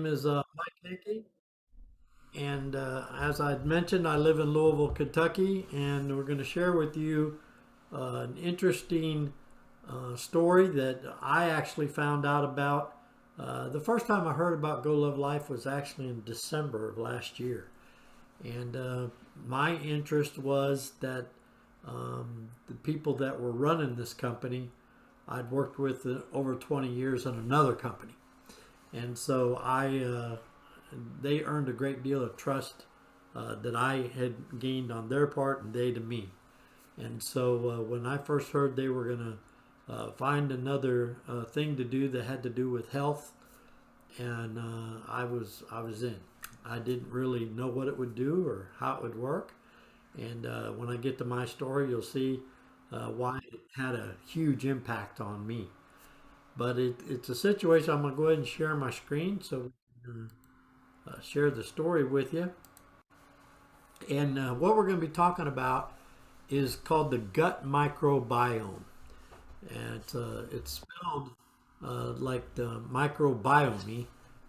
name is Mike Hickey, and as I'd mentioned, I live in Louisville, Kentucky, and we're going to share with you an interesting story that I actually found out about. The first time I heard about Go Love Life was actually in December of last year, and my interest was that the people that were running this company, I'd worked with over 20 years in another company. And so they earned a great deal of trust that I had gained on their part and they to me. And so when I first heard they were going to find another thing to do that had to do with health, and I was in. I didn't really know what it would do or how it would work. And when I get to my story, you'll see why it had a huge impact on me. But it's a situation. I'm going to go ahead and share my screen so we can share the story with you. And what we're going to be talking about is called the gut microbiome. And it's spelled like the microbiome.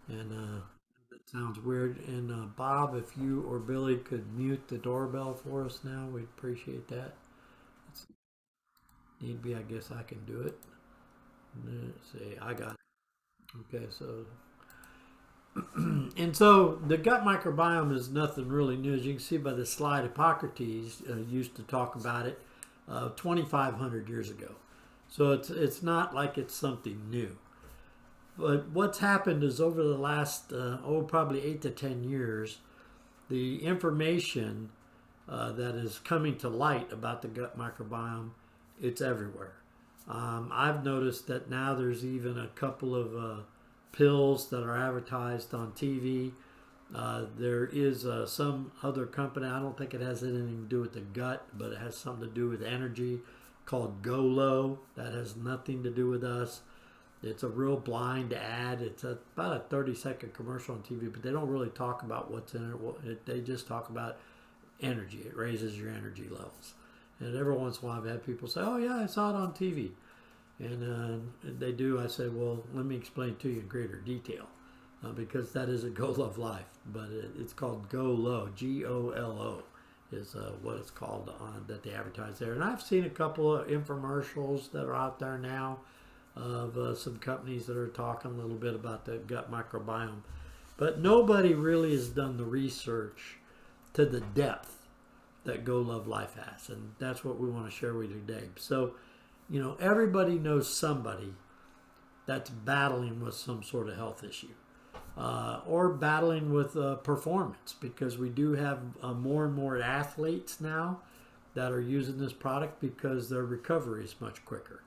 And that sounds weird. And Bob, if you or Billy could mute the doorbell for us now, we'd appreciate that. It's, need be, I guess I can do it. Let's see, I got it. Okay, so and so the gut microbiome is nothing really new. As you can see by the slide, Hippocrates used to talk about it 2,500 years ago. So it's not like it's something new. But what's happened is over the last, probably 8 to 10 years, the information that is coming to light about the gut microbiome, it's everywhere. I've noticed that now there's even a couple of pills that are advertised on TV. There is some other company, I don't think it has anything to do with the gut, but it has something to do with energy called Golo. That has nothing to do with us. It's a real blind ad. It's about a 30-second commercial on TV, but they don't really talk about what's in it. They just talk about energy. It raises your energy levels. And every once in a while I've had people say, oh yeah, I saw it on TV. And they do. I say, well, let me explain to you in greater detail because that isn't Go Love Life, but it's called Go Low, Golo is what it's called that they advertise there. And I've seen a couple of infomercials that are out there now of some companies that are talking a little bit about the gut microbiome. But nobody really has done the research to the depth that Go Love Life has. And that's what we want to share with you today. So, everybody knows somebody that's battling with some sort of health issue or battling with performance, because we do have more and more athletes now that are using this product because their recovery is much quicker.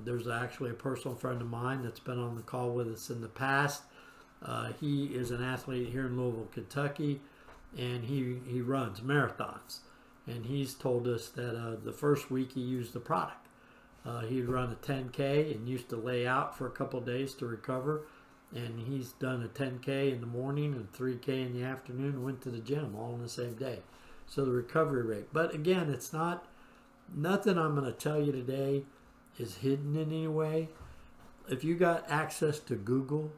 There's actually a personal friend of mine that's been on the call with us in the past. He is an athlete here in Louisville, Kentucky, and he runs marathons. And he's told us that the first week he used the product. He'd run a 10K and used to lay out for a couple of days to recover. And he's done a 10K in the morning and 3K in the afternoon and went to the gym all in the same day. So the recovery rate. But again, it's nothing I'm going to tell you today is hidden in any way. If you got access to Google,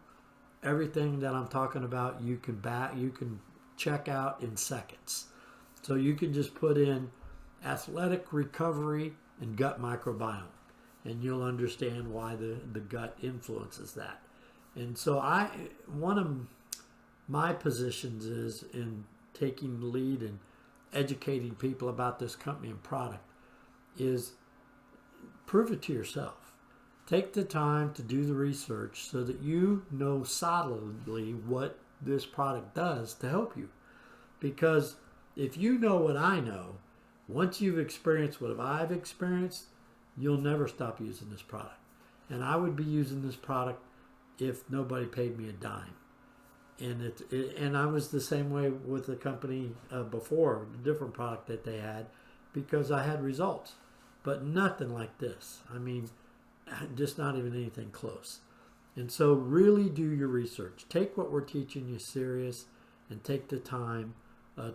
everything that I'm talking about you can check out in seconds. So you can just put in athletic recovery and gut microbiome, and you'll understand why the gut influences that. And so one of my positions is in taking the lead and educating people about this company and product is prove it to yourself. Take the time to do the research so that you know solidly what this product does to help you. Because if you know what I know, once you've experienced what I've experienced, you'll never stop using this product. And I would be using this product if nobody paid me a dime. And I was the same way with the company before, the different product that they had, because I had results. But nothing like this. I mean, just not even anything close. And so really do your research. Take what we're teaching you serious and take the time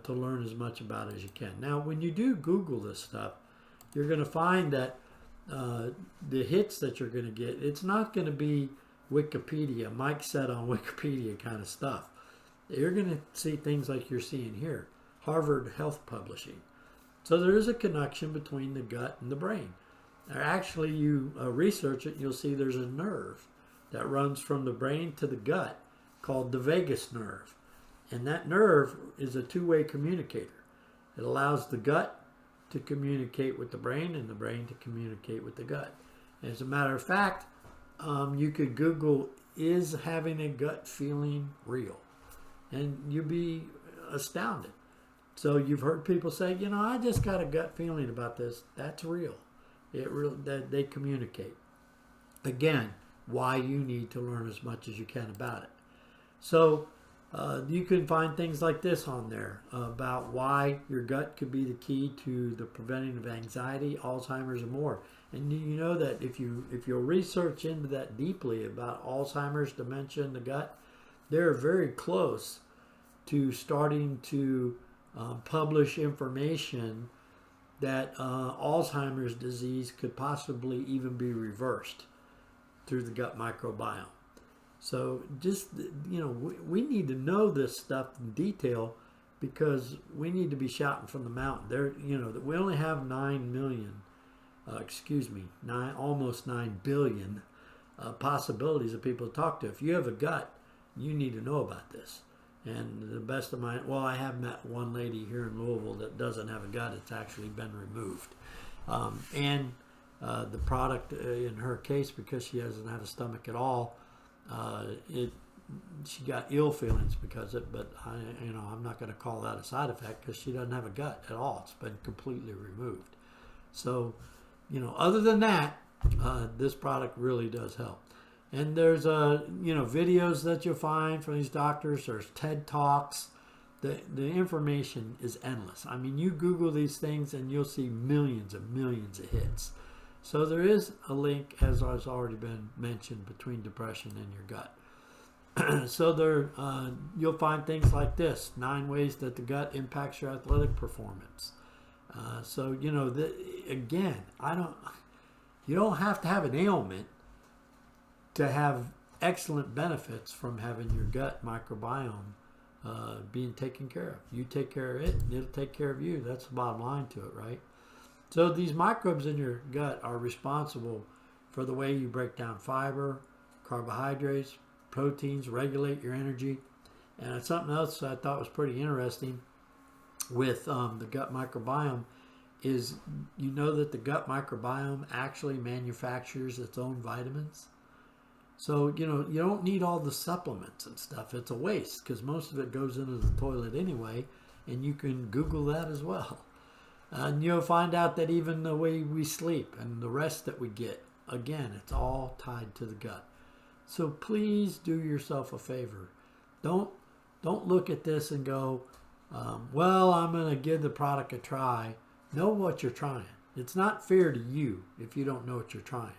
to learn as much about it as you can. Now, when you do Google this stuff, you're going to find that the hits that you're going to get, it's not going to be Wikipedia, Mike said on Wikipedia kind of stuff. You're going to see things like you're seeing here. Harvard Health Publishing. So there is a connection between the gut and the brain. Actually, you research it, you'll see there's a nerve that runs from the brain to the gut called the vagus nerve. And that nerve is a two-way communicator. It allows the gut to communicate with the brain and the brain to communicate with the gut. As a matter of fact, you could Google, is having a gut feeling real? And you'd be astounded. So you've heard people say, you know, I just got a gut feeling about this. That's real. That they communicate. Again, why you need to learn as much as you can about it. So you can find things like this on there about why your gut could be the key to the preventing of anxiety, Alzheimer's, and more. And you know that if you'll research into that deeply about Alzheimer's, dementia, and the gut, they're very close to starting to publish information that Alzheimer's disease could possibly even be reversed through the gut microbiome. So just, you know, we need to know this stuff in detail because we need to be shouting from the mountain. There, you know, that we only have 9 million, almost 9 billion possibilities of people to talk to. If you have a gut, you need to know about this. And the best of my, well, I have met one lady here in Louisville that doesn't have a gut. It's actually been removed. The product in her case, because she doesn't have a stomach at all, she got ill feelings because of it, but I'm not going to call that a side effect because she doesn't have a gut at all. It's been completely removed. So, you know, other than that, this product really does help. And there's videos that you'll find from these doctors. There's TED Talks. The information is endless. I mean, you Google these things and you'll see millions and millions of hits. So there is a link, as has already been mentioned, between depression and your gut. So there, you'll find things like this: 9 ways that the gut impacts your athletic performance. So you know, again, you don't have to have an ailment to have excellent benefits from having your gut microbiome being taken care of. You take care of it, and it'll take care of you. That's the bottom line to it, right? So these microbes in your gut are responsible for the way you break down fiber, carbohydrates, proteins, regulate your energy. And something else I thought was pretty interesting with the gut microbiome is, you know, that the gut microbiome actually manufactures its own vitamins. So, you know, you don't need all the supplements and stuff. It's a waste because most of it goes into the toilet anyway, and you can Google that as well. And you'll find out that even the way we sleep and the rest that we get, again, it's all tied to the gut. So please do yourself a favor. Don't look at this and go, well, I'm going to give the product a try. Know what you're trying. It's not fair to you if you don't know what you're trying.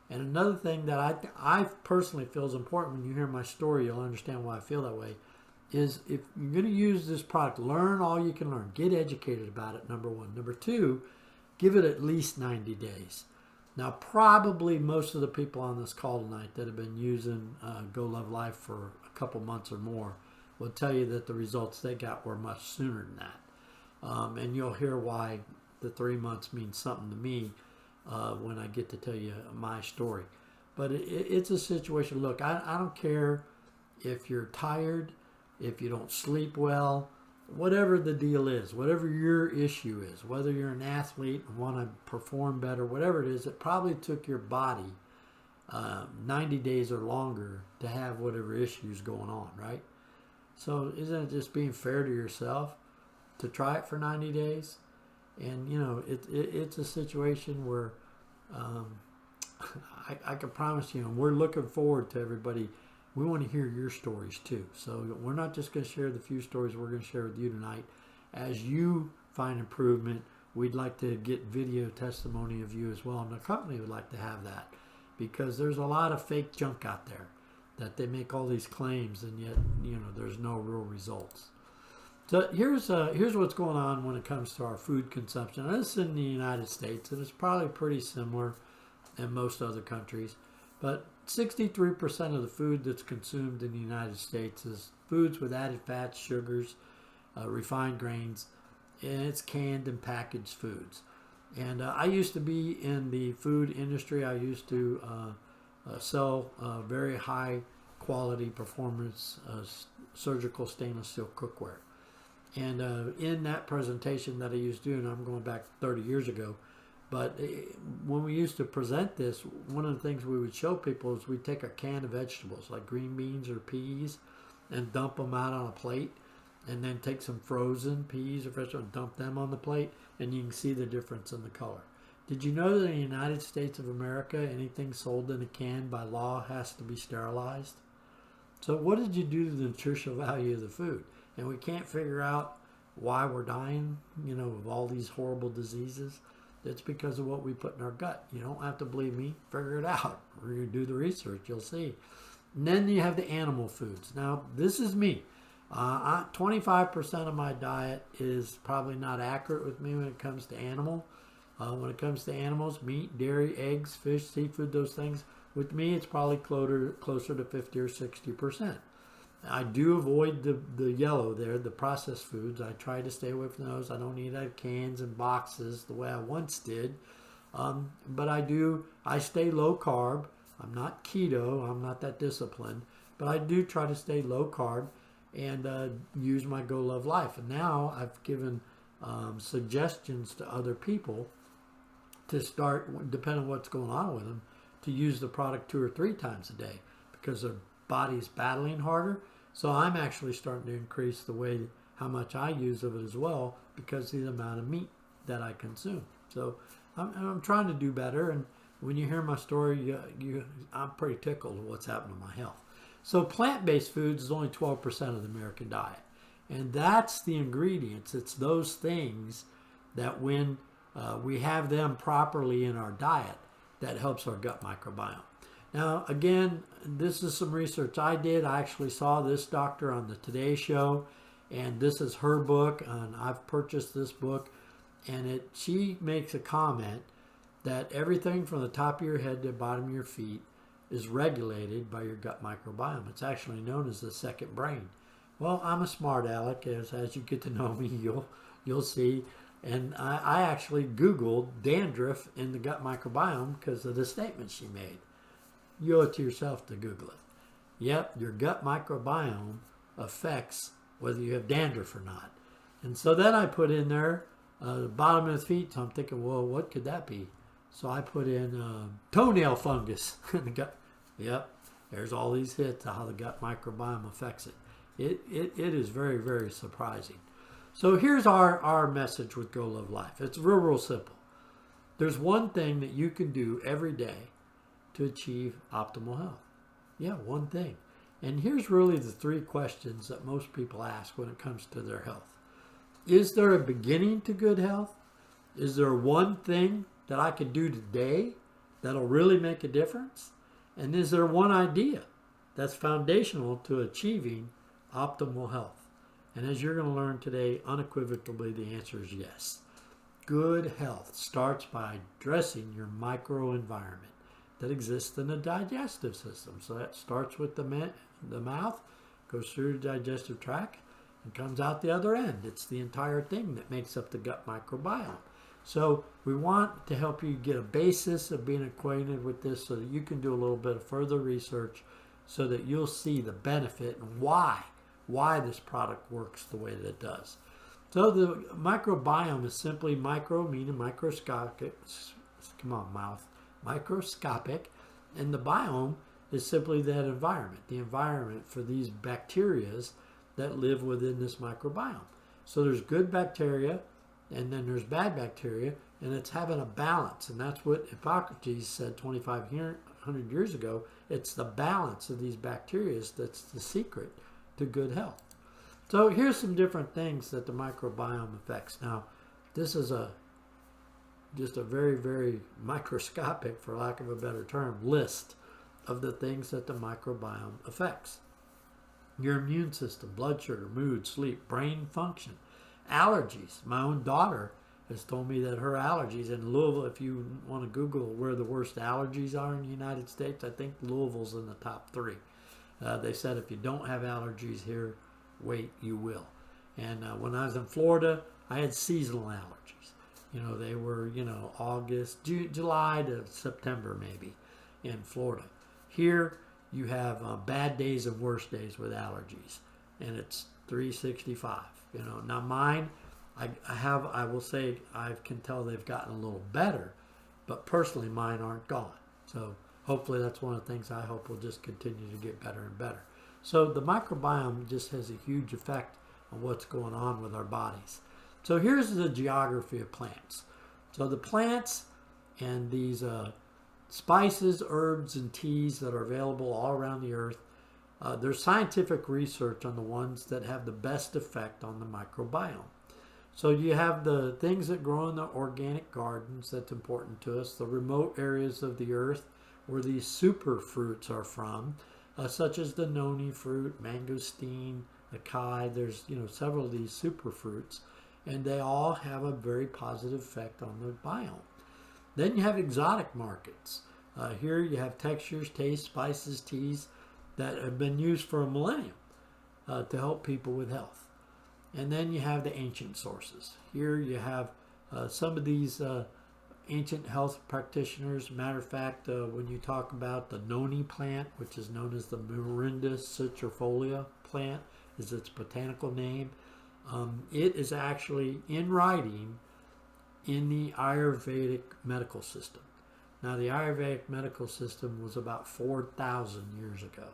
And another thing that I personally feel is important, when you hear my story, you'll understand why I feel that way, is if you're going to use this product, learn all you can learn. Get educated about it, number one. Number two, give it at least 90 days. Now, probably most of the people on this call tonight that have been using Go Love Life for a couple months or more will tell you that the results they got were much sooner than that. And you'll hear why the 3 months means something to me when I get to tell you my story. But it's a situation. Look, I don't care if you're tired, if you don't sleep well, whatever the deal is, whatever your issue is, whether you're an athlete and want to perform better, whatever it is, it probably took your body 90 days or longer to have whatever issues going on, right? So isn't it just being fair to yourself to try it for 90 days? And, you know, it's a situation where I can promise you, and we're looking forward to everybody. We want to hear your stories too. So we're not just going to share the few stories we're going to share with you tonight. As you find improvement, we'd like to get video testimony of you as well. And the company would like to have that, because there's a lot of fake junk out there that they make all these claims and yet, you know, there's no real results. So here's what's going on when it comes to our food consumption. And this is in the United States, and it's probably pretty similar in most other countries. But 63% of the food that's consumed in the United States is foods with added fats, sugars, refined grains, and it's canned and packaged foods. And I used to be in the food industry. I used to sell very high quality performance surgical stainless steel cookware. And in that presentation that I used to do, and I'm going back 30 years ago, but when we used to present this, one of the things we would show people is we'd take a can of vegetables like green beans or peas and dump them out on a plate, and then take some frozen peas or vegetables and dump them on the plate, and you can see the difference in the color. Did you know that in the United States of America, anything sold in a can by law has to be sterilized? So what did you do to the nutritional value of the food? And we can't figure out why we're dying, of all these horrible diseases. It's because of what we put in our gut. You don't have to believe me. Figure it out. We're going to do the research. You'll see. And then you have the animal foods. Now, this is me. 25% of my diet is probably not accurate with me when it comes to animal. When it comes to animals, meat, dairy, eggs, fish, seafood, those things. With me, it's probably closer to 50 or 60%. I do avoid the yellow there, the processed foods. I try to stay away from those. I don't eat out of cans and boxes the way I once did. But I stay low carb. I'm not keto. I'm not that disciplined. But I do try to stay low carb and use my Go Love Life. And now I've given suggestions to other people to start, depending on what's going on with them, to use the product 2 or 3 times a day because their body's battling harder. So I'm actually starting to increase how much I use of it as well because of the amount of meat that I consume. So I'm trying to do better. And when you hear my story, I'm pretty tickled with what's happened to my health. So plant-based foods is only 12% of the American diet. And that's the ingredients. It's those things that when we have them properly in our diet, that helps our gut microbiome. Now, again, this is some research I did. I actually saw this doctor on the Today Show, and this is her book, and I've purchased this book, and she makes a comment that everything from the top of your head to the bottom of your feet is regulated by your gut microbiome. It's actually known as the second brain. Well, I'm a smart aleck. As you get to know me, you'll see. And I actually Googled dandruff in the gut microbiome because of the statement she made. You owe it to yourself to Google it. Yep, your gut microbiome affects whether you have dandruff or not. And so then I put in there the bottom of the feet. So I'm thinking, well, what could that be? So I put in toenail fungus in the gut. Yep, there's all these hits of how the gut microbiome affects it. It is very, very surprising. So here's our message with Go Love Life. It's real simple. There's one thing that you can do every day to achieve optimal health. Yeah, one thing. And here's really the 3 questions that most people ask when it comes to their health. Is there a beginning to good health? Is there one thing that I can do today that'll really make a difference? And is there one idea that's foundational to achieving optimal health? And as you're going to learn today, unequivocally, the answer is yes. Good health starts by addressing your microenvironment that exists in the digestive system. So that starts with the mouth, goes through the digestive tract, and comes out the other end. It's the entire thing that makes up the gut microbiome. So we want to help you get a basis of being acquainted with this so that you can do a little bit of further research so that you'll see the benefit and why this product works the way that it does. So the microbiome is simply micro, meaning microscopic. Come on, mouth. Microscopic. And the biome is simply that environment, the environment for these bacterias that live within this microbiome. So there's good bacteria, and then there's bad bacteria, and it's having a balance. And that's what Hippocrates said 2,500 years ago. It's the balance of these bacteria that's the secret to good health. So here's some different things that the microbiome affects. Now, this is just a very, very microscopic, for lack of a better term, list of the things that the microbiome affects. Your immune system, blood sugar, mood, sleep, brain function, allergies. My own daughter has told me that her allergies in Louisville, if you want to Google where the worst allergies are in the United States, I think Louisville's in the top 3. They said if you don't have allergies here, wait, you will. And when I was in Florida, I had seasonal allergies. They were, August, July to September maybe in Florida. Here, you have bad days and worse days with allergies, and it's 365. Now mine, I will say I can tell they've gotten a little better, but personally mine aren't gone. So hopefully that's one of the things I hope will just continue to get better and better. So the microbiome just has a huge effect on what's going on with our bodies. So here's the geography of plants. So the plants and these spices, herbs, and teas that are available all around the earth, there's scientific research on the ones that have the best effect on the microbiome. So you have the things that grow in the organic gardens that's important to us, the remote areas of the earth where these superfruits are from, such as the Noni fruit, mangosteen, acai. There's several of these superfruits, and they all have a very positive effect on the biome. Then you have exotic markets. Here you have textures, tastes, spices, teas that have been used for a millennium to help people with health. And then you have the ancient sources. Here you have some of these ancient health practitioners. Matter of fact, when you talk about the Noni plant, which is known as the Morinda citrifolia plant, is its botanical name. It is actually in writing in the Ayurvedic medical system. Now, the Ayurvedic medical system was about 4,000 years ago,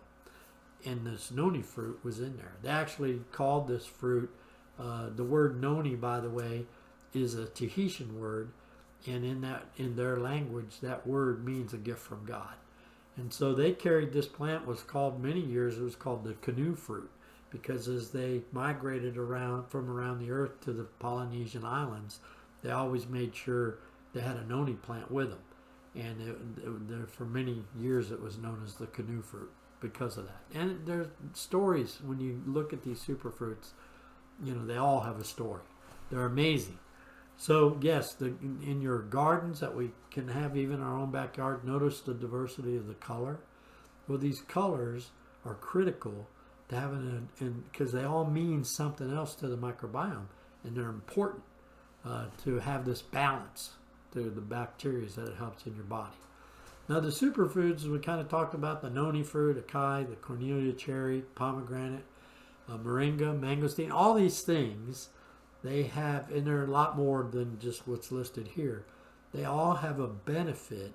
and this Noni fruit was in there. They actually called this fruit, the word Noni, by the way, is a Tahitian word, and in their language, that word means a gift from God. And so they carried this plant, was called many years, it was called the canoe fruit, because as they migrated from around the earth to the Polynesian islands, they always made sure they had a Noni plant with them. And for many years it was known as the canoe fruit because of that. And there's stories when you look at these superfruits, they all have a story. They're amazing. So yes, in your gardens that we can have even our own backyard, notice the diversity of the color. Well, these colors are critical to having because they all mean something else to the microbiome, and they're important to have this balance to the bacteria that it helps in your body. Now the superfoods, we kind of talked about the Noni fruit, acai, the Cornelia cherry, pomegranate, moringa, mangosteen, all these things, they have, and they're a lot more than just what's listed here, they all have a benefit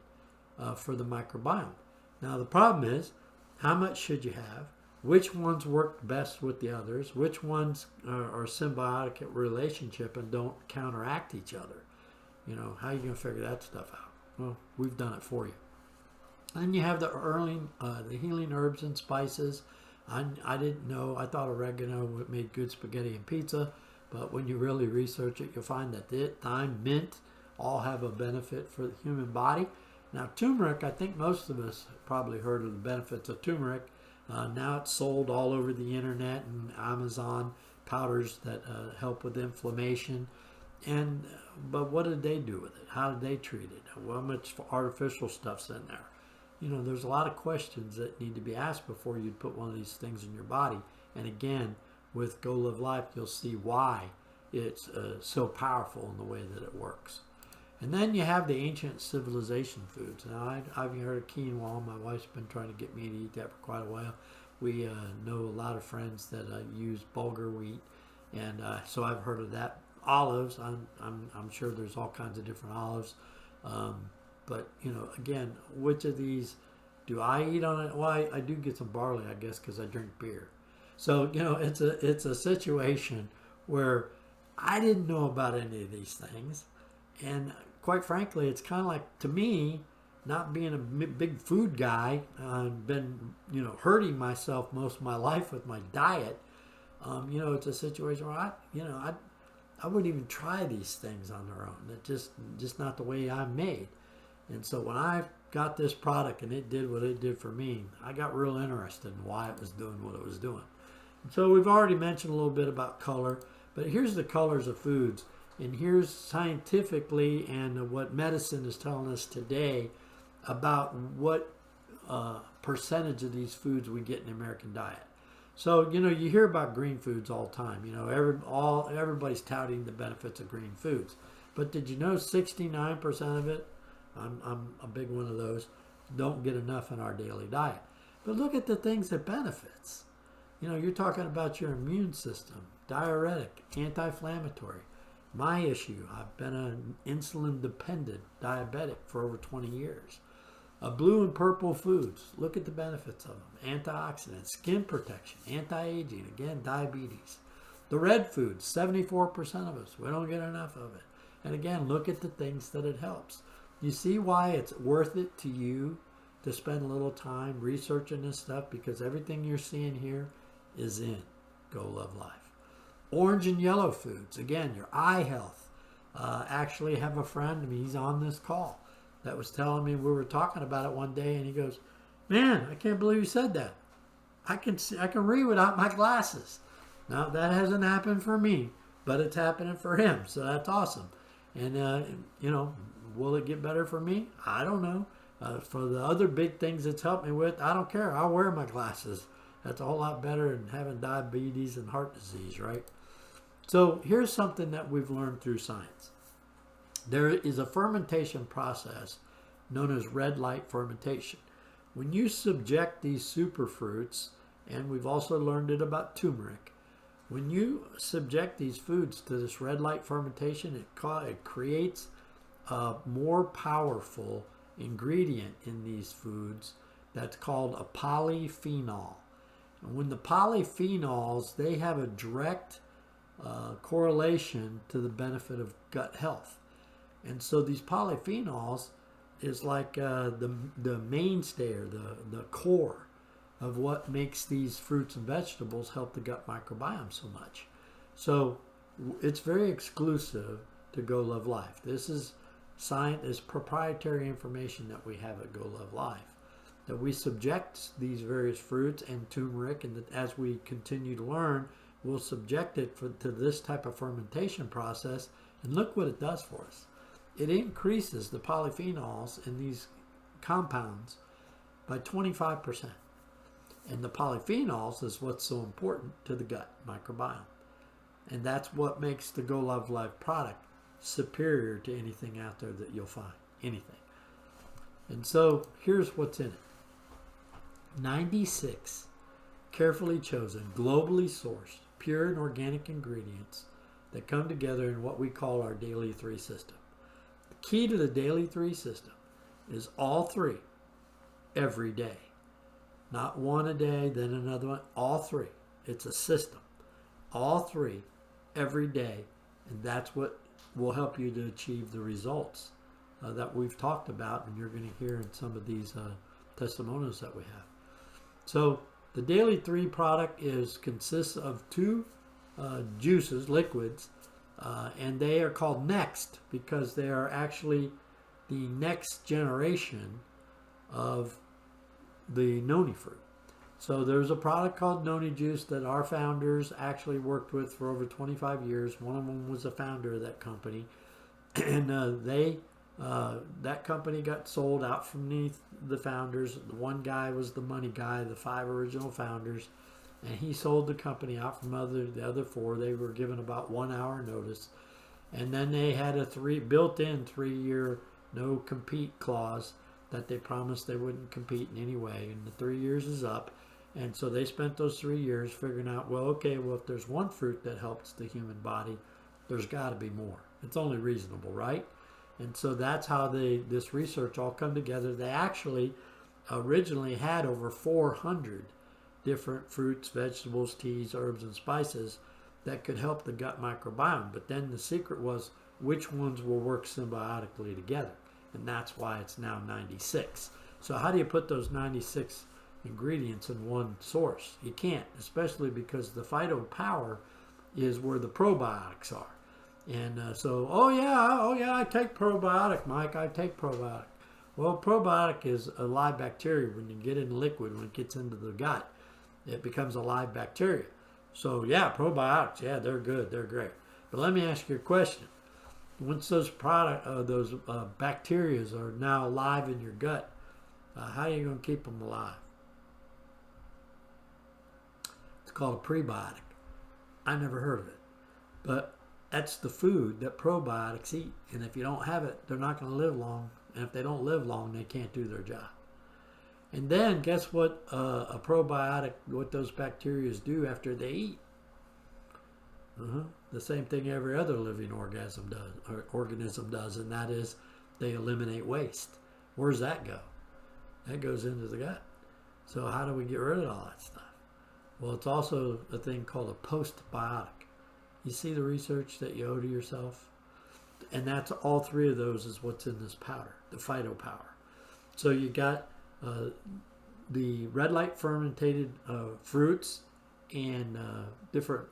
for the microbiome. Now the problem is, how much should you have? Which ones work best with the others? Which ones are symbiotic relationship and don't counteract each other? How are you going to figure that stuff out? Well, we've done it for you. Then you have the healing herbs and spices. I didn't know. I thought oregano made good spaghetti and pizza, but when you really research it, you'll find that thyme, mint, all have a benefit for the human body. Now turmeric, I think most of us probably heard of the benefits of turmeric. Now it's sold all over the internet and Amazon, powders that help with inflammation. But what did they do with it? How did they treat it? How much artificial stuff's in there? There's a lot of questions that need to be asked before you put one of these things in your body. And again, with Go Live Life, you'll see why it's so powerful in the way that it works. And then you have the ancient civilization foods. Now, I've heard of quinoa. My wife's been trying to get me to eat that for quite a while. We know a lot of friends that use bulgur wheat, and so I've heard of that. Olives, I'm sure there's all kinds of different olives. But, again, which of these do I eat on it? Well, I do get some barley, I guess, because I drink beer. So, it's a situation where I didn't know about any of these things. And quite frankly, it's kind of like, to me, not being a big food guy, I've been, hurting myself most of my life with my diet. It's a situation where I wouldn't even try these things on their own. It's just not the way I'm made. And so when I got this product and it did what it did for me, I got real interested in why it was doing what it was doing. And so we've already mentioned a little bit about color, but here's the colors of foods. And here's scientifically and what medicine is telling us today about what percentage of these foods we get in the American diet. So, you hear about green foods all the time. Everybody's touting the benefits of green foods. But did you know 69% of it, I'm a big one of those, don't get enough in our daily diet. But look at the things that benefits. You're talking about your immune system, diuretic, anti-inflammatory. My issue, I've been an insulin-dependent diabetic for over 20 years. Blue and purple foods, look at the benefits of them. Antioxidants, skin protection, anti-aging, again, diabetes. The red foods, 74% of us, we don't get enough of it. And again, look at the things that it helps. You see why it's worth it to you to spend a little time researching this stuff, because everything you're seeing here is in Go Love Life. Orange and yellow foods, again, your eye health. Actually have a friend, he's on this call, that was telling me, we were talking about it one day, and he goes, man, I can't believe you said that. I can read without my glasses. Now, that hasn't happened for me, but it's happening for him, so that's awesome. And, will it get better for me? I don't know. For the other big things it's helped me with, I don't care. I'll wear my glasses. That's a whole lot better than having diabetes and heart disease, right? So here's something that we've learned through science. There is a fermentation process known as red light fermentation. When you subject these superfruits, and we've also learned it about turmeric, when you subject these foods to this red light fermentation, it creates a more powerful ingredient in these foods that's called a polyphenol. And when the polyphenols, they have a direct correlation to the benefit of gut health. And so these polyphenols is like the mainstay or the core of what makes these fruits and vegetables help the gut microbiome so much. So it's very exclusive to Go Love Life. This is science, is proprietary information that we have at Go Love Life, that we subject these various fruits and turmeric, and that as we continue to learn, we'll subject it to this type of fermentation process, and look what it does for us. It increases the polyphenols in these compounds by 25%. And the polyphenols is what's so important to the gut microbiome. And that's what makes the Go Love Life product superior to anything out there that you'll find. Anything. And so here's what's in it. 96 carefully chosen, globally sourced, pure and organic ingredients that come together in what we call our Daily 3 system. The key to the Daily 3 system is all three every day. Not one a day, then another one, all three. It's a system. All three every day, and that's what will help you to achieve the results that we've talked about, and you're going to hear in some of these testimonials that we have. So the Daily 3 product consists of two juices, liquids, and they are called Next because they are actually the next generation of the Noni fruit. So there's a product called Noni juice that our founders actually worked with for over 25 years. One of them was the founder of that company, and that company got sold out from the founders. The one guy was the money guy, the 5 original founders, and he sold the company out from the other 4. They were given about 1 hour notice, and then they had a built-in 3-year no compete clause that they promised they wouldn't compete in any way, and the 3 years is up. And so they spent those 3 years figuring out, if there's one fruit that helps the human body, there's got to be more. It's only reasonable, right? And so that's how this research all come together. They actually originally had over 400 different fruits, vegetables, teas, herbs, and spices that could help the gut microbiome. But then the secret was which ones will work symbiotically together. And that's why it's now 96. So how do you put those 96 ingredients in one source? You can't, especially because the phytopower is where the probiotics are. And oh yeah, I take probiotic, Mike, I take probiotic. Well, probiotic is a live bacteria. When you get in liquid, when it gets into the gut, it becomes a live bacteria. So yeah, probiotics, yeah, they're good, they're great. But let me ask you a question. once those bacteria are now alive in your gut, how are you going to keep them alive? It's called a prebiotic. I never heard of it, but that's the food that probiotics eat. And if you don't have it, they're not going to live long. And if they don't live long, they can't do their job. And then guess what a probiotic, what those bacteria do after they eat? The same thing every other living organism does, and that is they eliminate waste. Where does that go? That goes into the gut. So how do we get rid of all that stuff? Well, it's also a thing called a postbiotic. You see the research that you owe to yourself? And that's all three of those is what's in this powder, the phytopower. So you got the red light fermented fruits and different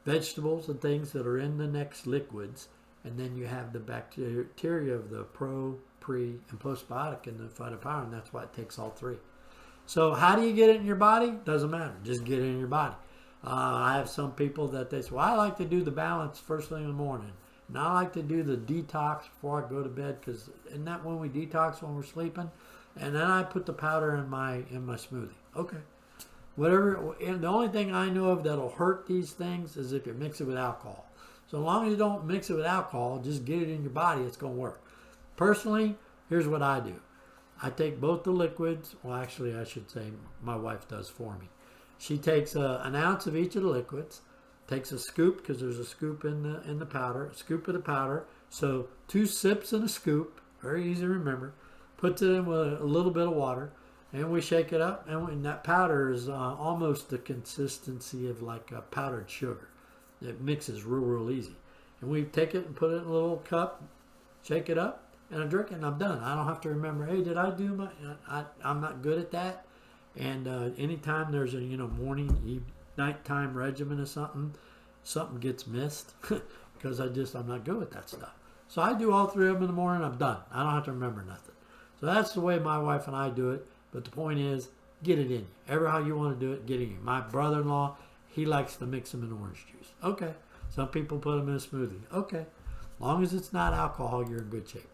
vegetables and things that are in the next liquids. And then you have the bacteria of the pro, pre, and postbiotic in the phytopower, and that's why it takes all three. So how do you get it in your body? Doesn't matter. Just get it in your body. I have some people that they say, well, I like to do the balance first thing in the morning. And I like to do the detox before I go to bed, because isn't that when we detox when we're sleeping? And then I put the powder in my smoothie. Okay. Whatever. And the only thing I know of that'll hurt these things is if you mix it with alcohol. So as long as you don't mix it with alcohol, just get it in your body, it's going to work. Personally, here's what I do. I take both the liquids. Well, actually, I should say my wife does for me. She takes an ounce of each of the liquids, takes a scoop, because there's a scoop in the powder, a scoop of the powder. So 2 sips in a scoop, very easy to remember. Puts it in with a little bit of water, and we shake it up. And that powder is almost the consistency of like a powdered sugar. It mixes real easy. And we take it and put it in a little cup, shake it up, and I drink it, and I'm done. I don't have to remember, hey, did I do my... I'm not good at that. And anytime there's a morning, nighttime regimen or something gets missed because I'm not good at that stuff. So I do all 3 of them in the morning. I'm done. I don't have to remember nothing. So that's the way my wife and I do it. But the point is, get it in you. Ever how you want to do it, get it in you. My brother-in-law, he likes to mix them in orange juice. Okay. Some people put them in a smoothie. Okay. As long as it's not alcohol, you're in good shape.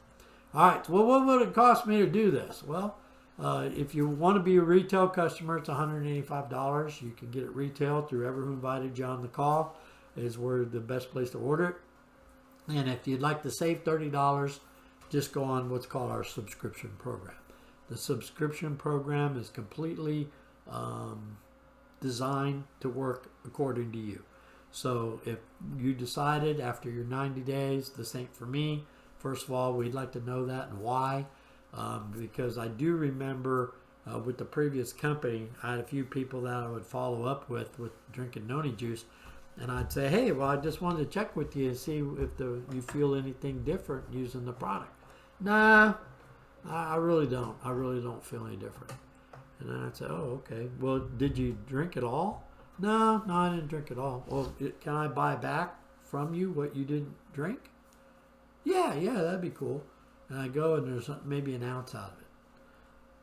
All right. Well, what would it cost me to do this? Well, if you want to be a retail customer, it's $185. You can get it retail through Ever Who Invited You on the Call is where the best place to order it. And if you'd like to save $30, just go on what's called our subscription program. The subscription program is completely designed to work according to you. So if you decided after your 90 days, this ain't for me, first of all, we'd like to know that and why. Because I do remember with the previous company, I had a few people that I would follow up with drinking Noni juice. And I'd say, hey, well, I just wanted to check with you and see if you feel anything different using the product. Nah, I really don't. I really don't feel any different. And then I'd say, oh, okay. Well, did you drink it all? No, I didn't drink it all. Well, can I buy back from you what you didn't drink? Yeah, that'd be cool. And I go and there's maybe an ounce out of it.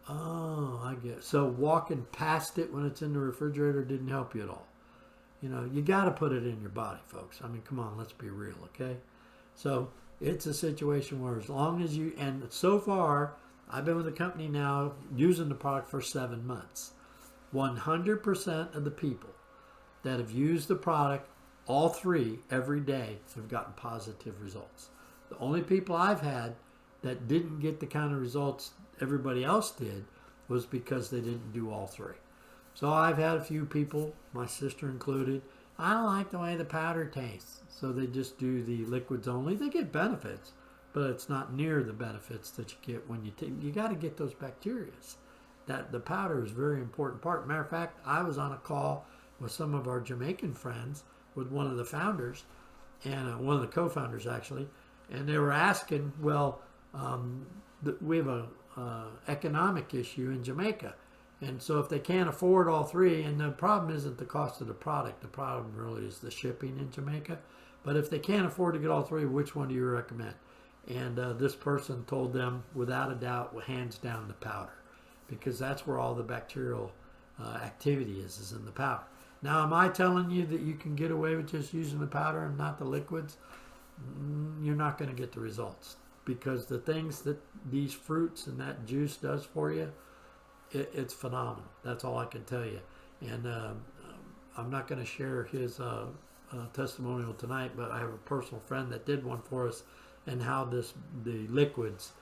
Oh, I get it. So walking past it when it's in the refrigerator didn't help you at all. You got to put it in your body, folks. I mean, come on, let's be real, okay? So it's a situation where as long as you, and so far, I've been with the company now using the product for 7 months. 100% of the people that have used the product, all 3 every day, have gotten positive results. The only people I've had that didn't get the kind of results everybody else did was because they didn't do all 3. So I've had a few people, my sister included, I don't like the way the powder tastes. So they just do the liquids only. They get benefits, but it's not near the benefits that you get when you take. You got to get those bacteria. That the powder is a very important part. Matter of fact, I was on a call with some of our Jamaican friends with one of the founders, and one of the co-founders actually, and they were asking, well, we have a economic issue in Jamaica. And so if they can't afford all 3, and the problem isn't the cost of the product, the problem really is the shipping in Jamaica. But if they can't afford to get all 3, which one do you recommend? And this person told them, without a doubt, hands down, the powder. Because that's where all the bacterial activity is in the powder. Now, am I telling you that you can get away with just using the powder and not the liquids? you're not going to get the results, because the things that these fruits and that juice does for you, it's phenomenal. That's all I can tell you. And I'm not going to share his testimonial tonight, but I have a personal friend that did one for us, and how the liquids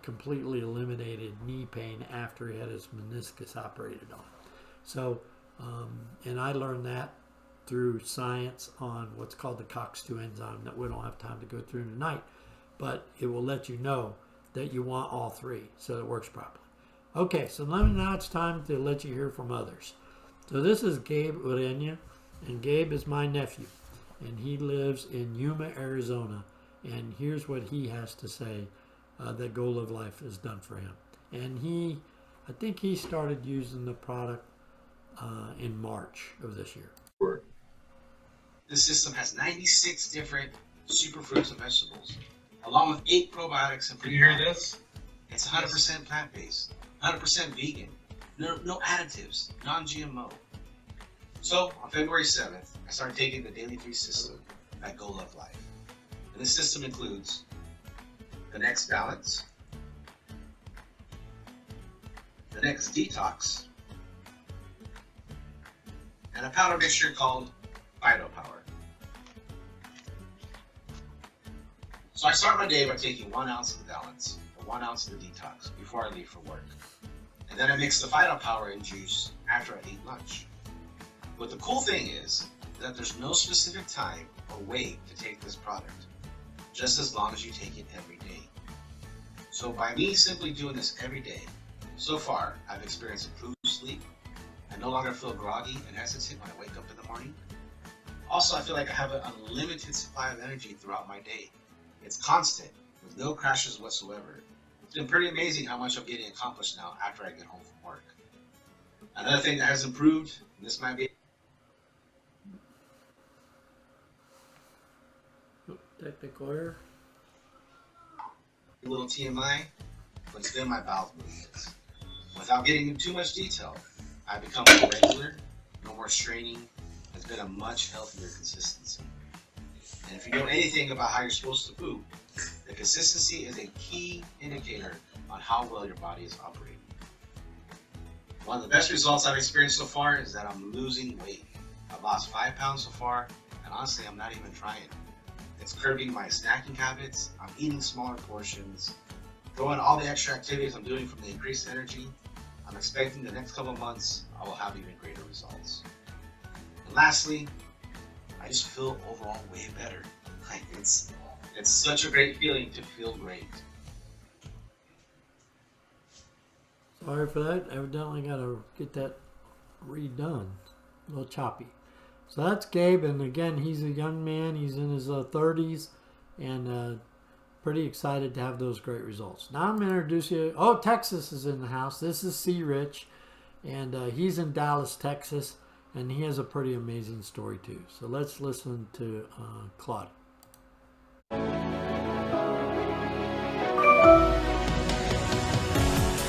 completely eliminated knee pain after he had his meniscus operated on. So, and I learned that through science on what's called the COX-2 enzyme that we don't have time to go through tonight, but it will let you know that you want all three so it works properly. Okay, so now it's time to let you hear from others. So this is Gabe Urenia, and Gabe is my nephew, and he lives in Yuma, Arizona, and here's what he has to say that Go Live Life has done for him. And I think he started using the product in March of this year. This system has 96 different superfruits and vegetables, along with 8 probiotics and prebiotics. You hear this? It's 100% plant-based, 100% vegan, no additives, non-GMO. So on February 7th, I started taking the Daily 3 system at Go Live Life. And this system includes the next balance, the next detox, and a powder mixture called Phyto Power. So I start my day by taking 1 ounce of the balance, or 1 ounce of the detox before I leave for work. And then I mix the Phyto Power in juice after I eat lunch. But the cool thing is that there's no specific time or way to take this product, just as long as you take it every day. So by me simply doing this every day, so far I've experienced improved sleep. I no longer feel groggy and hesitant when I wake up in the morning. Also, I feel like I have an unlimited supply of energy throughout my day. It's constant, with no crashes whatsoever. It's been pretty amazing how much I'm getting accomplished now after I get home from work. Another thing that has improved, and this might be technical error. A little TMI, but it's been my bowel movements. Without getting into too much detail, I've become more regular, no more straining. It's been a much healthier consistency. And if you know anything about how you're supposed to poop, the consistency is a key indicator on how well your body is operating. One of the best results I've experienced so far is that I'm losing weight. I've lost 5 pounds so far, and honestly, I'm not even trying. It's curbing my snacking habits. I'm eating smaller portions. Throwing all the extra activities I'm doing from the increased energy, I'm expecting the next couple of months I will have even greater results. And lastly, I just feel overall way better. Like it's such a great feeling to feel great. Sorry for that. Evidently got to get that redone. A little choppy. So that's Gabe, and again, he's a young man. He's in his 30s, and pretty excited to have those great results. Now I'm going to introduce you. Oh, Texas is in the house. This is C. Rich, and he's in Dallas, Texas, and he has a pretty amazing story too. So let's listen to Claude.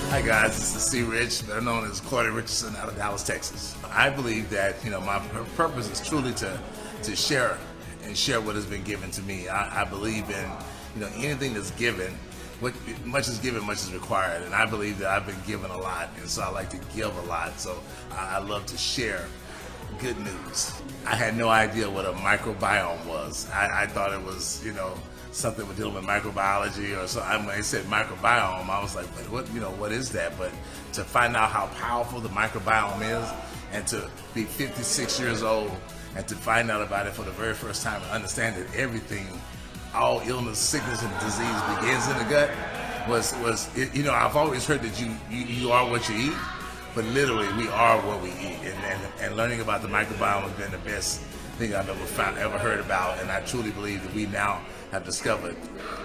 Hi guys, this is C. Rich, better known as Claudia Richardson out of Dallas, Texas. I believe that my purpose is truly to share and share what has been given to me. I believe in anything that's given. Much is given, much is required, and I believe that I've been given a lot, and so I like to give a lot. So I love to share good news. I had no idea what a microbiome was. I thought it was something with dealing with microbiology or so. When they said microbiome, I was like, what is that? But to find out how powerful the microbiome is, and to be 56 years old and to find out about it for the very first time and understand that everything, all illness, sickness, and disease begins in the gut was I've always heard that you are what you eat, but literally we are what we eat. And learning about the microbiome has been the best thing I've ever heard about, and I truly believe that we now have discovered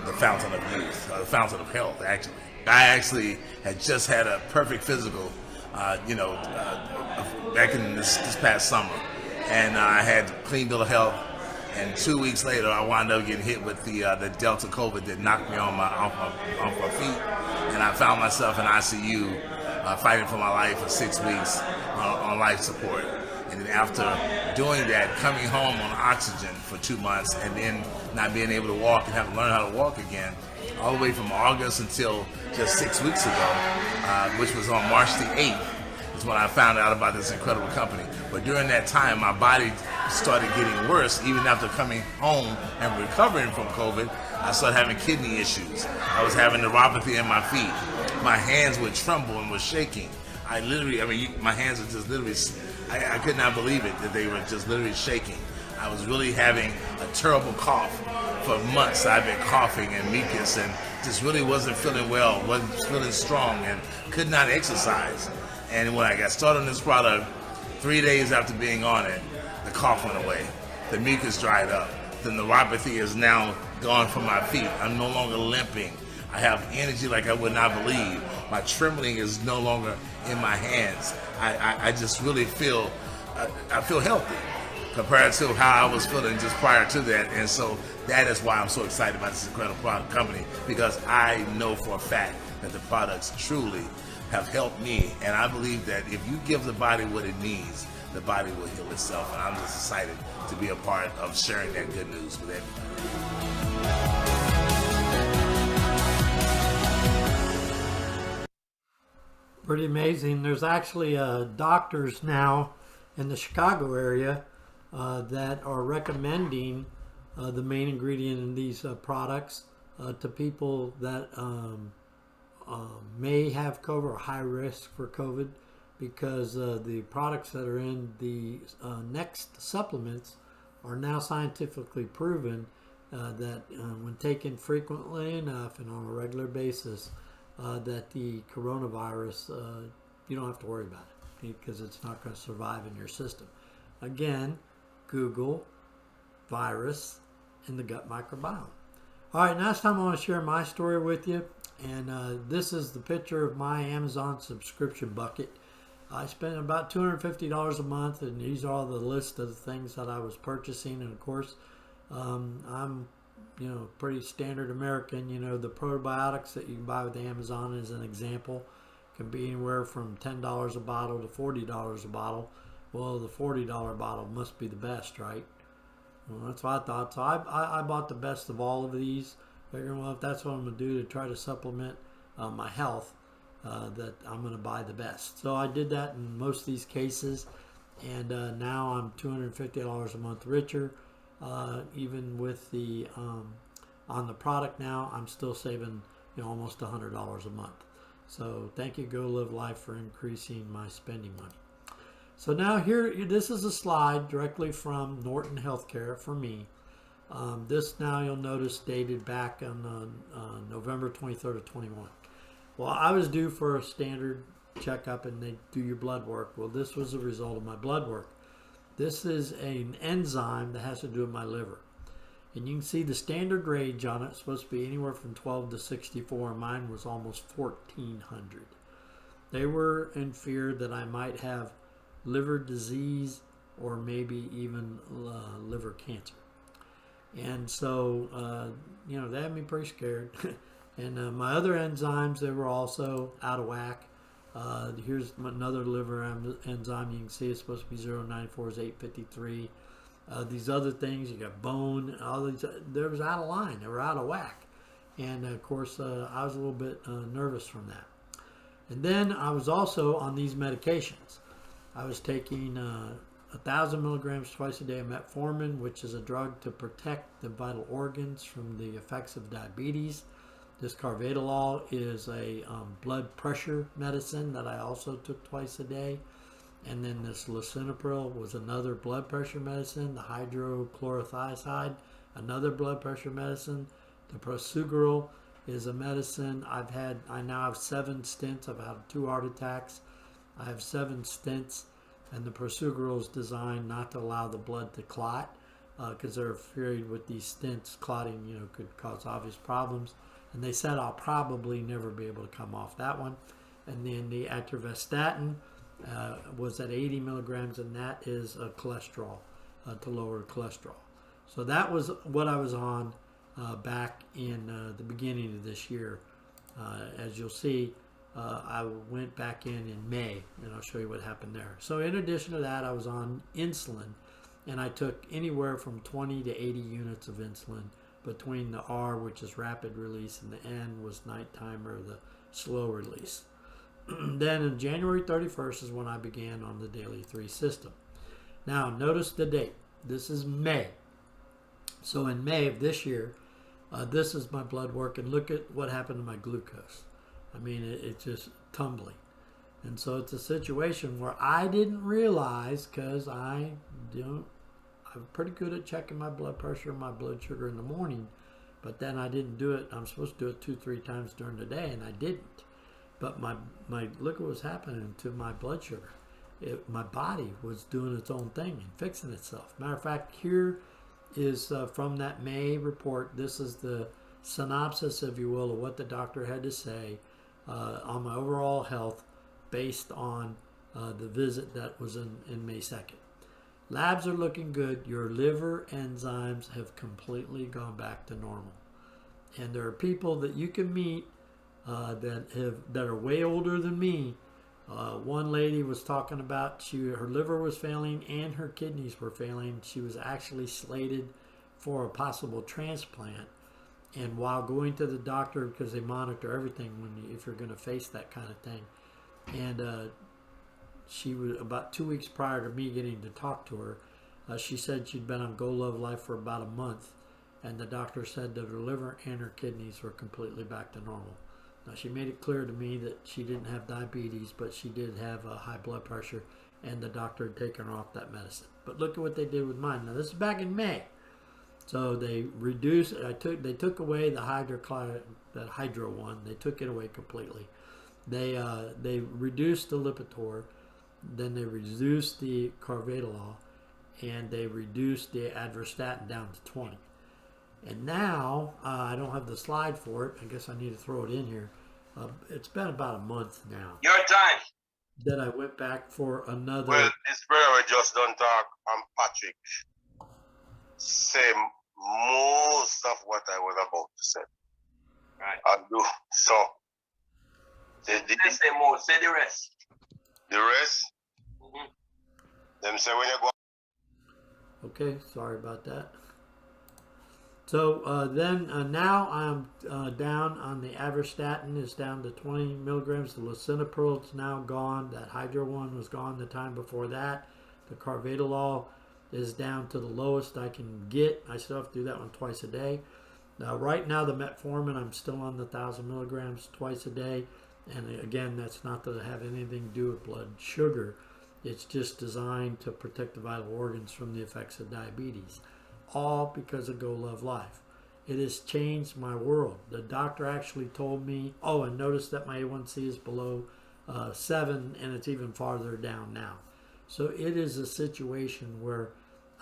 the fountain of youth, the fountain of health, actually. I actually had just had a perfect physical, back in this past summer, and I had a clean bill of health, and 2 weeks later I wound up getting hit with the Delta COVID that knocked me off my feet, and I found myself in ICU fighting for my life for 6 weeks on life support. And then after doing that, coming home on oxygen for 2 months and then not being able to walk and having to learn how to walk again, all the way from August until just 6 weeks ago, which was on March the 8th, is when I found out about this incredible company. But during that time, my body started getting worse. Even after coming home and recovering from COVID, I started having kidney issues. I was having neuropathy in my feet. My hands would tremble and was shaking. I mean, my hands were just literally, I could not believe it that they were just literally shaking. I was really having a terrible cough. For months I've been coughing and mucus and just really wasn't feeling well, wasn't feeling strong, and could not exercise. And when I got started on this product, 3 days after being on it, the cough went away. The mucus dried up. The neuropathy is now gone from my feet. I'm no longer limping. I have energy like I would not believe. My trembling is no longer in my hands. I just really feel, I feel healthy compared to how I was feeling just prior to that. And so that is why I'm so excited about this incredible product company, because I know for a fact that the products truly have helped me. And I believe that if you give the body what it needs, the body will heal itself. And I'm just excited to be a part of sharing that good news with everybody. Pretty amazing. There's actually doctors now in the Chicago area that are recommending the main ingredient in these products to people that may have COVID or high risk for COVID, because the products that are in the next supplements are now scientifically proven that when taken frequently enough and on a regular basis, that the coronavirus, you don't have to worry about it because it's not going to survive in your system. Again, Google virus in the gut microbiome. All right, now it's time I want to share my story with you. And this is the picture of my Amazon subscription bucket. I spent about $250 a month, and these are all the list of the things that I was purchasing. And of course, I'm pretty standard American. The probiotics that you can buy with Amazon, as an example, can be anywhere from $10 a bottle to $40 a bottle. Well, the $40 bottle must be the best, right? Well, that's what I thought. So I bought the best of all of these, figuring, well, if that's what I'm going to do to try to supplement my health, that I'm going to buy the best. So I did that in most of these cases, and now I'm $250 a month richer. Even with the on the product now, I'm still saving almost $100 a month. So thank you, Go Live Life, for increasing my spending money. So now here, this is a slide directly from Norton Healthcare for me. This now you'll notice dated back on November 23rd of 21. Well, I was due for a standard checkup and they do your blood work. Well, this was a result of my blood work. This is an enzyme that has to do with my liver. And you can see the standard range on it. It's supposed to be anywhere from 12 to 64. Mine was almost 1,400. They were in fear that I might have liver disease or maybe even liver cancer. And so, that had me pretty scared. And my other enzymes, they were also out of whack. Here's another liver enzyme. You can see it's supposed to be 094 is 853. These other things, you got bone, all these, they was out of line. They were out of whack. And of course, I was a little bit nervous from that. And then I was also on these medications. I was taking 1,000 milligrams twice a day of metformin, which is a drug to protect the vital organs from the effects of diabetes. This carvedilol is a blood pressure medicine that I also took twice a day. And then this lisinopril was another blood pressure medicine. The hydrochlorothiazide, another blood pressure medicine. The prasugrel is a medicine I now have 7 stents. I've had 2 heart attacks. I have 7 stents. And the prasugrel is designed not to allow the blood to clot, because they're afraid with these stents, clotting, could cause obvious problems. And they said I'll probably never be able to come off that one. And then the atorvastatin was at 80 milligrams, and that is cholesterol, to lower cholesterol. So that was what I was on back in the beginning of this year. As you'll see, I went back in May, and I'll show you what happened there. So in addition to that, I was on insulin, and I took anywhere from 20 to 80 units of insulin between the R, which is rapid release, and the N was nighttime or the slow release. Then in January 31st is when I began on the Daily 3 system. Now notice the date. This is May. So in May of this year, this is my blood work, and look at what happened to my glucose. I mean, it's just tumbling. And so it's a situation where I didn't realize, because I'm pretty good at checking my blood pressure and my blood sugar in the morning, but then I didn't do it. I'm supposed to do it 2-3 times during the day, and I didn't. But look what was happening to my blood sugar. My body was doing its own thing and fixing itself. Matter of fact, here is from that May report. This is the synopsis, if you will, of what the doctor had to say on my overall health based on the visit that was in May 2nd. Labs are looking good. Your liver enzymes have completely gone back to normal. And there are people that you can meet that are way older than me. One lady was talking about her liver was failing and her kidneys were failing. She was actually slated for a possible transplant. And while going to the doctor, because they monitor everything if you're going to face that kind of thing, and she was about 2 weeks prior to me getting to talk to her. She said she'd been on Go Love Life for about a month, and the doctor said that her liver and her kidneys were completely back to normal. Now, she made it clear to me that she didn't have diabetes, but she did have high blood pressure, and the doctor had taken her off that medicine. But look at what they did with mine. Now, this is back in May. So they reduced. They took away the hydro one. They took it away completely. They reduced the Lipitor, then they reduced the Carvedilol, and they reduced the Advastatin down to 20. And now, I don't have the slide for it. I guess I need to throw it in here. It's been about a month now. Your time. That I went back for another. Well, this brother we just done talk, Patrick, say most of what I was about to say. Right. I do. So, say more, say the rest. The rest? Mm-hmm. Them say when you go. Okay, sorry about that. So then now I'm down on the Advastatin is down to 20 milligrams. The lisinopril is now gone. That hydro one was gone the time before that. The Carvedilol is down to the lowest I can get. I still have to do that one twice a day. Now, right now, the metformin, I'm still on the 1,000 milligrams twice a day. And again, that's not to have anything to do with blood sugar. It's just designed to protect the vital organs from the effects of diabetes. All because of Go Love Life. It has changed my world. The doctor actually told me, and notice that my A1C is below 7, and it's even farther down now. So it is a situation where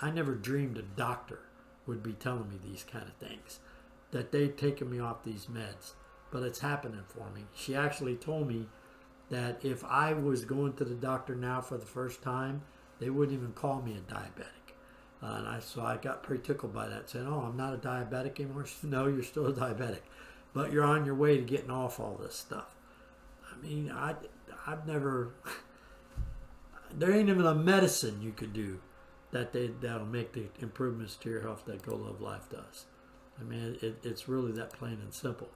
I never dreamed a doctor would be telling me these kind of things, that they've taken me off these meds. But it's happening for me. She actually told me that if I was going to the doctor now for the first time, they wouldn't even call me a diabetic. So I got pretty tickled by that, saying, I'm not a diabetic anymore. She said, no, you're still a diabetic, but you're on your way to getting off all this stuff. I mean, I've never, there ain't even a medicine you could do that'll make the improvements to your health that Go Love Life does. I mean, it's really that plain and simple.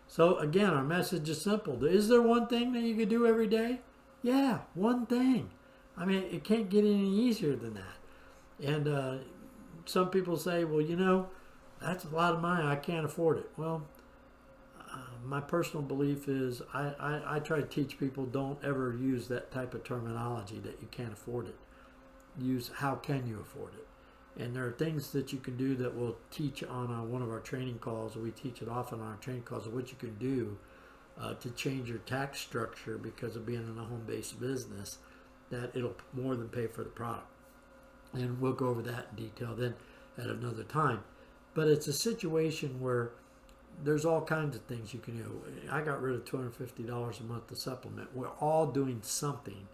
So again, our message is simple. Is there one thing that you could do every day? Yeah, one thing. I mean, it can't get any easier than that. And some people say, well, that's a lot of money. I can't afford it. Well, my personal belief is I try to teach people don't ever use that type of terminology that you can't afford it. Use how can you afford it? And there are things that you can do that we'll teach on one of our training calls. We teach it often on our training calls of what you can do to change your tax structure because of being in a home-based business, that it'll more than pay for the product. And we'll go over that in detail then at another time. But it's a situation where there's all kinds of things you can do. I got rid of $250 a month to supplement. We're all doing something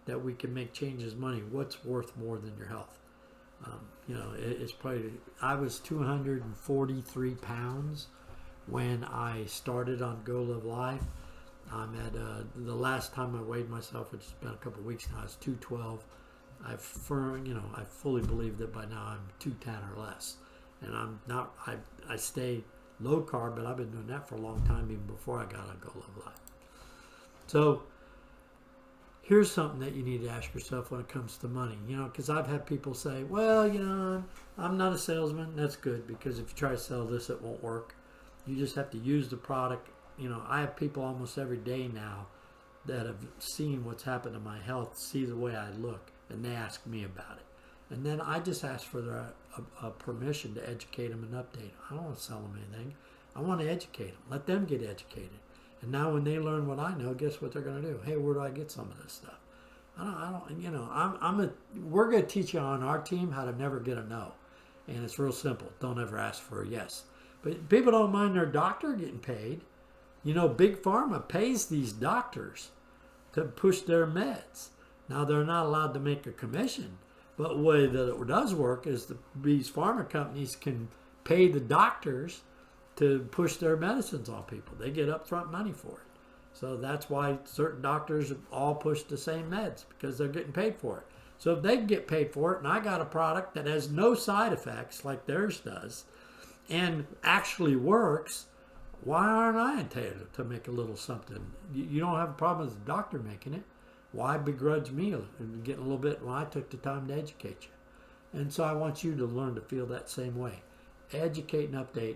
that we can make changes money. What's worth more than your health? It's probably, I was 243 pounds when I started on Go Love Life. I'm at the last time I weighed myself, which has been a couple of weeks now, is 212. I fully believe that by now I'm 210 or less, and I'm not. I stay low carb, but I've been doing that for a long time, even before I got on Go Live Life. So here's something that you need to ask yourself when it comes to money, because I've had people say, well, I'm not a salesman. That's good, because if you try to sell this, it won't work. You just have to use the product. I have people almost every day now that have seen what's happened to my health, see the way I look, and they ask me about it. And then I just ask for their permission to educate them and update them. I don't want to sell them anything. I want to educate them. Let them get educated. And now when they learn what I know, guess what they're going to do? Hey, where do I get some of this stuff? We're going to teach you on our team how to never get a no. And it's real simple. Don't ever ask for a yes. But people don't mind their doctor getting paid. Big Pharma pays these doctors to push their meds. Now, they're not allowed to make a commission. But the way that it does work is these pharma companies can pay the doctors to push their medicines on people. They get upfront money for it. So that's why certain doctors all push the same meds, because they're getting paid for it. So if they get paid for it, and I got a product that has no side effects like theirs does, and actually works, why aren't I entitled to make a little something? You don't have a problem with the doctor making it. Why begrudge me and getting a little bit when I took the time to educate you? And so I want you to learn to feel that same way. Educate and update.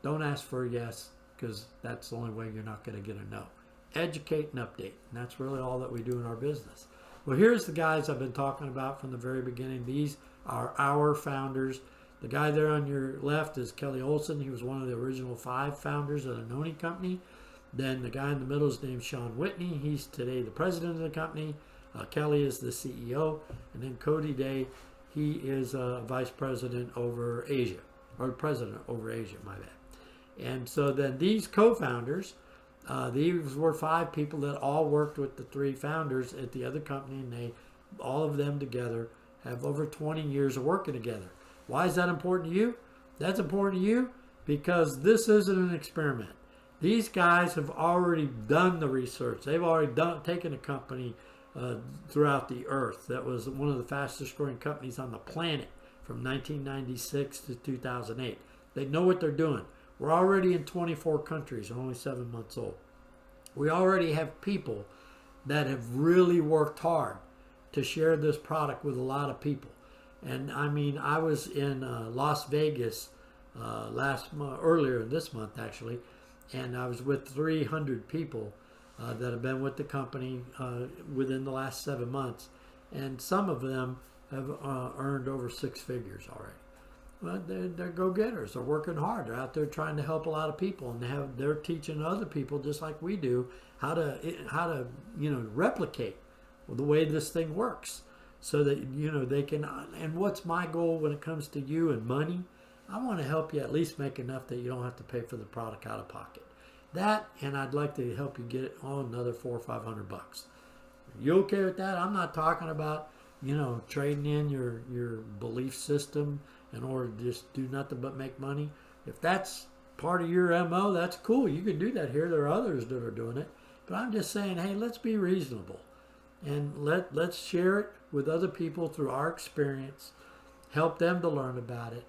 Don't ask for a yes, because that's the only way you're not going to get a no. Educate and update. And that's really all that we do in our business. Well, here's the guys I've been talking about from the very beginning. These are our founders. The guy there on your left is Kelly Olson. He was one of the original 5 founders of the Noni company. Then the guy in the middle is named Sean Whitney. He's today the president of the company. Kelly is the CEO. And then Cody Day, he is vice president over Asia, or president over Asia, my bad. And so then these co-founders, these were 5 people that all worked with the 3 founders at the other company, and all of them together have over 20 years of working together. Why is that important to you? That's important to you because this isn't an experiment. These guys have already done the research. They've already taken a company throughout the earth that was one of the fastest growing companies on the planet from 1996 to 2008. They know what they're doing. We're already in 24 countries, only 7 months old. We already have people that have really worked hard to share this product with a lot of people. And I mean, I was in Las Vegas earlier this month actually, and I was with 300 people that have been with the company within the last 7 months, and some of them have earned over 6 figures already. Well, they're go-getters. They're working hard. They're out there trying to help a lot of people, and they're teaching other people just like we do how to replicate the way this thing works, so that they can. And what's my goal when it comes to you and money? I want to help you at least make enough that you don't have to pay for the product out of pocket. That, and I'd like to help you get it on another $400 or $500. You okay with that? I'm not talking about trading in your belief system in order to just do nothing but make money. If that's part of your MO, that's cool. You can do that here. There are others that are doing it. But I'm just saying, hey, let's be reasonable. And let's share it with other people through our experience. Help them to learn about it.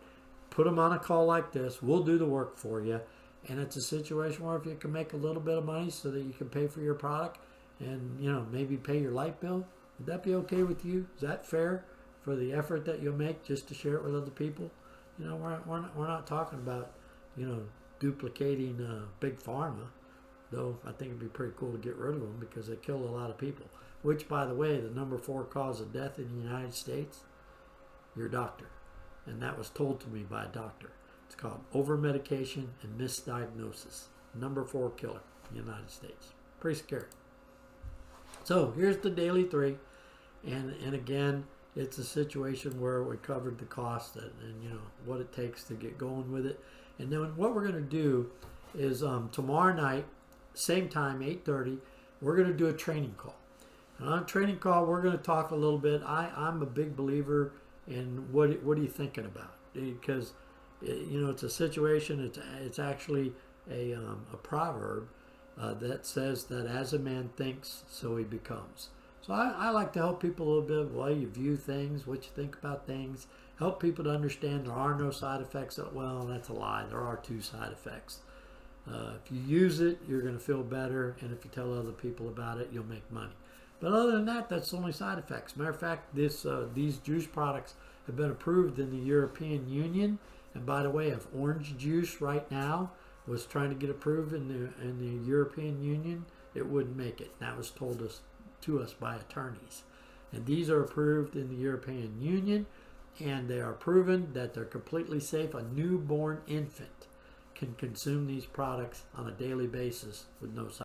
Put them on a call like this. We'll do the work for you. And it's a situation where if you can make a little bit of money so that you can pay for your product and, maybe pay your light bill, would that be okay with you? Is that fair for the effort that you'll make just to share it with other people? We're not talking about, duplicating Big Pharma, though I think it'd be pretty cool to get rid of them because they kill a lot of people. Which, by the way, the number 4 cause of death in the United States, your doctor. And that was told to me by a doctor. It's called over-medication and misdiagnosis. Number 4 killer in the United States. Pretty scary. So here's the daily 3. And again, it's a situation where we covered the cost and what it takes to get going with it. And then what we're going to do is tomorrow night, same time, 8:30, we're going to do a training call. And on a training call, we're going to talk a little bit. I'm a big believer in what are you thinking about? Because it's a situation. It's actually a proverb that says that as a man thinks, so he becomes. So I like to help people a little bit of the way you view things, what you think about things, help people to understand there are no side effects. Well, that's a lie. There are 2 side effects. If you use it, you're going to feel better, and if you tell other people about it, you'll make money. But other than that, that's the only side effects. Matter of fact, these juice products have been approved in the European Union. And by the way, if orange juice right now was trying to get approved in the European Union, it wouldn't make it. That was told to us by attorneys. And these are approved in the European Union, and they are proven that they're completely safe. A newborn infant can consume these products on a daily basis with no side effects.